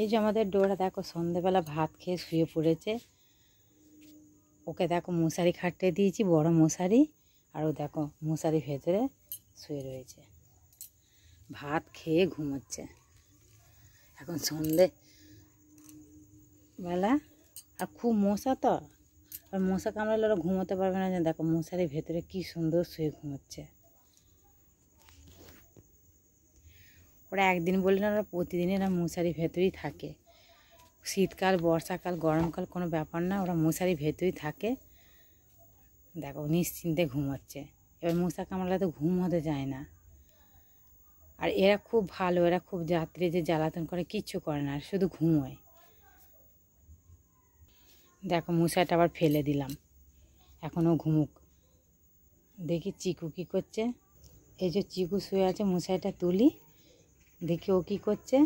এই যে আমাদের ডোরা দেখো সন্ধেবেলা ভাত খেয়ে শুয়ে পড়েছে। ওকে দেখো মশারি খাটিয়ে দিয়েছি, বড় মশারি, আর ও দেখো মশারি ভেতরে শুয়ে রয়েছে, ভাত খেয়ে ঘুমোচ্ছে। এখন সন্ধেবেলা আর খুব মশা তো, আর মশা কামড়ালে ওরা ঘুমোতে পারবে না। দেখো মশারির ভেতরে কি সুন্দর শুয়ে ঘুমোচ্ছে। ওরা একদিন বললে না, ওরা প্রতিদিনই এরা মশারির ভেতরেই থাকে। শীতকাল, বর্ষাকাল, গরমকাল কোনো ব্যাপার না, ওরা মশারির ভেতরেই থাকে। দেখো নিশ্চিন্তে ঘুমাচ্ছে। এবার মশা কামড়ালে তো ঘুম হতে যায় না। আর এরা খুব ভালো, এরা খুব যাত্রী যে জ্বালাতন করে কিচ্ছু করে না, শুধু ঘুমোয়। দেখো মশারিটা আবার ফেলে দিলাম, এখনও ঘুমুক। দেখি চিকু কী করছে। এই যে চিকু শুয়ে আছে, মশারিটা তুলি, দেখি ও কী করছে।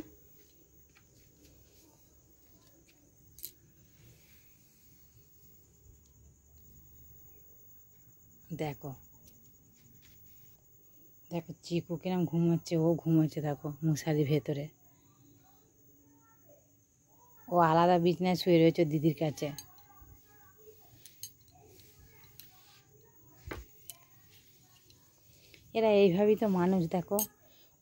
দেখো দেখো চিকু কিরম ঘুমোচ্ছে, ও ঘুমোচ্ছে দেখো মশারির ভেতরে। ও আলাদা বিছানায় শুয়ে রয়েছে দিদির কাছে। এরা এইভাবেই তো মানুষ। দেখো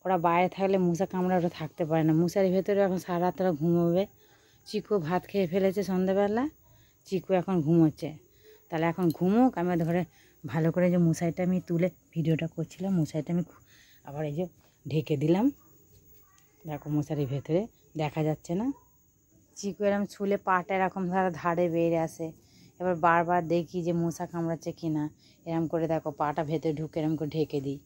ওরা বাইরে থাকলে মশা কামড়া ওরা থাকতে পারে না, মশারির ভেতরে এখন সারা রাত ওরা ঘুমোবে। চিকু ভাত খেয়ে ফেলেছে সন্ধ্যাবেলা, চিকু এখন ঘুমোচ্ছে। তাহলে এখন ঘুমোক, আমি ধরে ভালো করে যে মশারিটা আমি তুলে ভিডিওটা করছিলাম, মশারিটা আমি আবার এই যে ঢেকে দিলাম। দেখো মশারির ভেতরে দেখা যাচ্ছে না। চিকু এরকম ছুলে পাটা এরকম ধারে বেরিয়ে আসে। এবার বারবার দেখি যে মশা কামড়াচ্ছে কিনা, এরকম করে দেখো পাটা ভেতরে ঢুকে এরকম করে ঢেকে দিই।